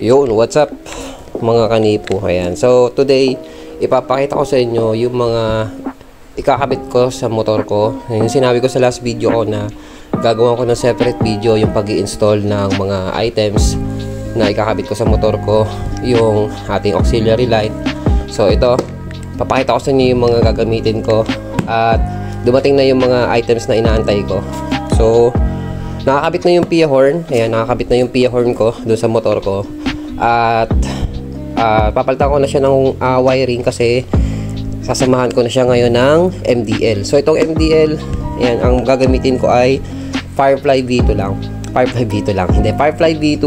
Yun, what's up mga kanipo. Ayan. So, today, ipapakita ko sa inyo yung mga ikakabit ko sa motor ko. Yung sinabi ko sa last video ko na gagawa ko ng separate video yung pag-i-install ng mga items na ikakabit ko sa motor ko, yung ating auxiliary light. So, ito, papakita ko sa inyo yung mga gagamitin ko at dumating na yung mga items na inaantay ko. So, nakakabit na yung PIA horn. Ayan, nakakabit na yung PIA horn ko doon sa motor ko. At papalitan ko na siya ng wiring kasi sasamahan ko na siya ngayon ng MDL. So itong MDL, ayan, ang gagamitin ko ay Firefly V2 lang. Firefly V2 lang. Hindi, Firefly V2.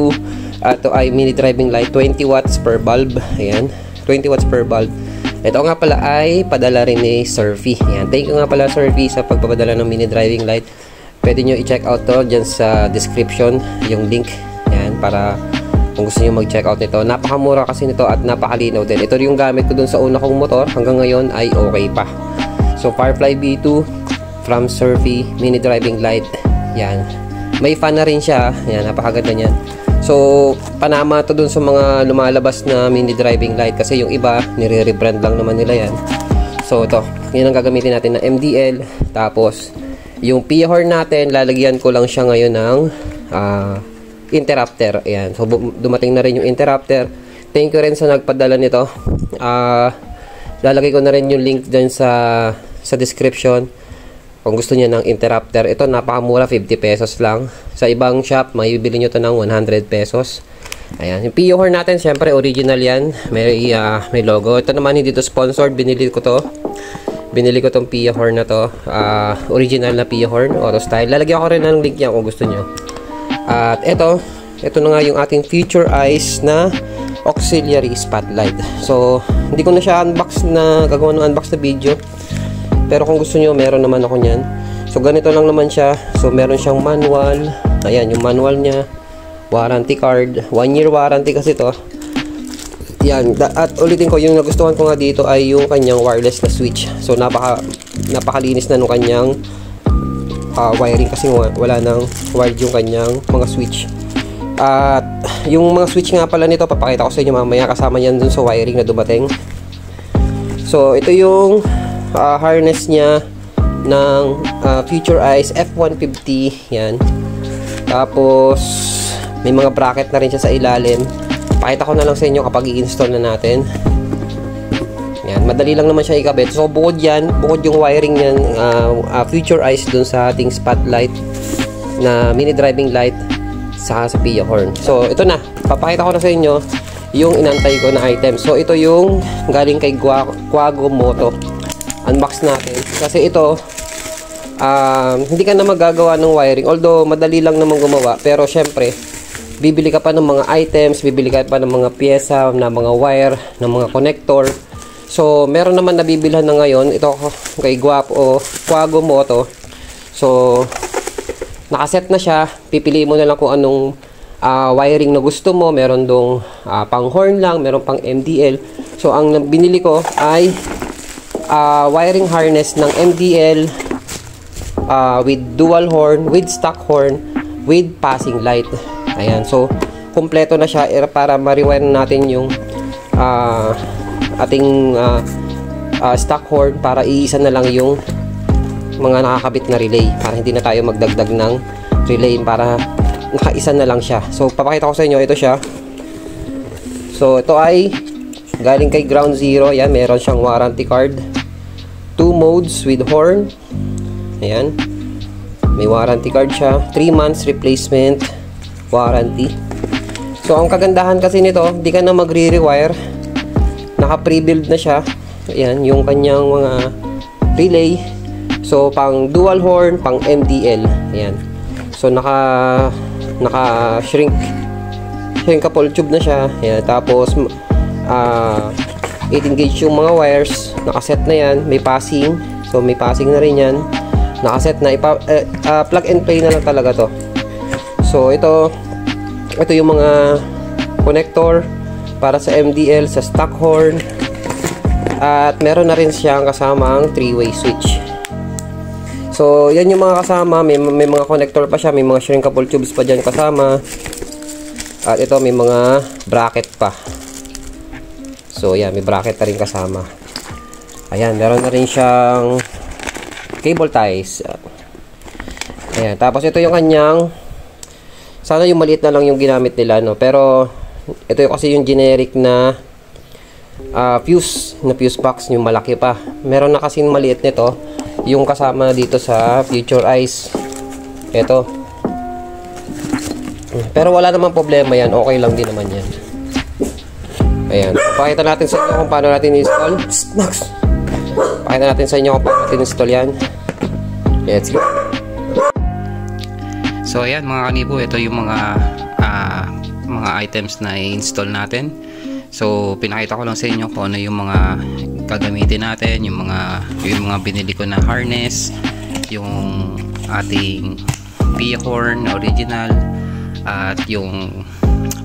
Ito ay mini driving light, 20 watts per bulb. Ayan, 20 watts per bulb. Ito nga pala ay padala rin ni Surfy. Ayan, thank you nga pala Surfy sa pagpapadala ng mini driving light. Pwede nyo i-check out to dyan sa description, yung link. Ayan, para kung gusto nyo mag-check out nito. Napakamura kasi nito at napakalinaw din. Ito yung gamit ko dun sa una kong motor. Hanggang ngayon ay okay pa. So, Firefly V2 from Surfy mini driving light. Yan. May fan na rin siya. Yan, napakaganda niyan. So, panama to dun sa mga lumalabas na mini driving light. Kasi yung iba, nire-rebrand lang naman nila yan. So, ito. Yan ang gagamitin natin na MDL. Tapos, yung PIA horn natin, lalagyan ko lang siya ngayon ng interrupter. Ayan. So, dumating na rin yung interrupter. Thank you rin sa nagpadala nito. Lalagay ko na rin yung link dyan sa description. Kung gusto niya ng interrupter. Ito, napakamura. 50 pesos lang. Sa ibang shop, may bibili nyo ito ng 100 pesos. Ayan. Yung PIA horn natin, syempre, original yan. May logo. Ito naman, hindi to sponsored. Binili ko to. Binili ko tong PIA horn na to. Original na PIA horn. Auto style. Lalagyan ko rin ng link yan kung gusto nyo. At ito na nga yung ating Future Eyes na auxiliary spotlight. So, hindi ko na siya unbox na gagawa ng unbox na video. Pero kung gusto nyo, meron naman ako nyan. So, ganito lang naman siya. So, meron siyang manual. Ayan, yung manual niya. Warranty card. 1 year warranty kasi to. Yan. At ulitin ko, yung nagustuhan ko nga dito ay yung kanyang wireless na switch. So, napakalinis na nung kanyang wiring kasi wala nang wired yung kanyang mga switch. At yung mga switch nga pala nito, papakita ko sa inyo mamaya, kasama yan dun sa wiring na dumating. So ito yung harness niya ng Future Eyes F150. Yan. Tapos may mga bracket na rin siya sa ilalim. Pakita ko na lang sa inyo kapag i-install na natin. Yan, madali lang naman siya ikabit. So, bukod yung wiring yan, Future Eyes dun sa ating spotlight na mini driving light sa PIA horn. So, ito na. Papakita ko na sa inyo yung inantay ko na item. So, ito yung galing kay Quago Moto. Unbox natin. Kasi ito, hindi ka na magagawa ng wiring. Although, madali lang naman gumawa. Pero, syempre, bibili ka pa ng mga items, bibili ka pa ng mga pyesa, ng mga wire, ng mga connector. So, meron naman nabibilhan na ngayon. Ito kay Quago Moto. So, nakaset na siya. Pipili mo na lang kung anong wiring na gusto mo. Meron dong pang horn lang, meron pang MDL. So, ang binili ko ay wiring harness ng MDL with dual horn, with stock horn, with passing light. Ayan. So, kumpleto na siya para ma-rewire natin yung ating stock horn para iisa na lang yung mga nakakabit na relay para hindi na tayo magdagdag ng relay para nakaisa na lang siya. So, papakita ko sa inyo. Ito siya. So, ito ay galing kay Ground Zero. Ayan, meron siyang warranty card. 2 modes with horn. Ayan. May warranty card siya. 3 months replacement warranty. So, ang kagandahan kasi nito, hindi ka na magre-rewire. Naka-pre-build na siya. Ayan, yung kanyang mga relay. So, pang dual horn, pang MDL. Ayan. So, shrinkable tube na siya. Ayan. Tapos, 18 gauge yung mga wires. Nakaset na yan. May passing. So, may passing na rin yan. Nakaset na. Plug and play na lang talaga to. So, ito yung mga connector para sa MDL, sa stock horn. At meron na rin siyang kasamang 3-way switch. So, yan yung mga kasama. May mga connector pa siya. May mga shrinkable tubes pa dyan kasama. At ito may mga bracket pa. So yan, may bracket na rin kasama. Ayan, meron na rin siyang cable ties. Ayan, tapos ito yung kanyang, sana yung maliit na lang yung ginamit nila, no? Pero ito yung kasi yung generic na fuse box, yung malaki pa. Meron na kasing maliit nito, yung kasama dito sa Future Eyes. Ito. Pero wala namang problema yan, okay lang din naman yan. Ayan, pakita natin sa inyo kung paano natin install. Pakita natin sa inyo kung paano natin install yan. Let's go. So ayan mga kanibo, ito yung mga items na i-install natin. So pinakita ko lang sa inyo kung ano yung mga gagamitin natin, yung mga binili ko na harness, yung ating Pia horn original, at yung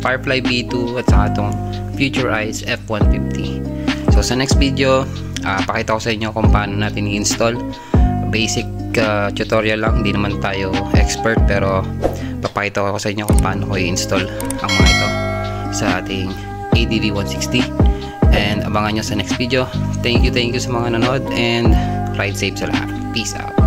Firefly V2 at saka itong Future Eyes F150. So sa next video, pakita ko sa inyo kung paano natin i-install. Basic tutorial lang, hindi naman tayo expert, pero papakita ko sa inyo kung paano ko i-install ang mga ito sa ating ADV 160. And abangan nyo sa next video. Thank you sa mga nanood, and ride safe sa lahat. Peace out.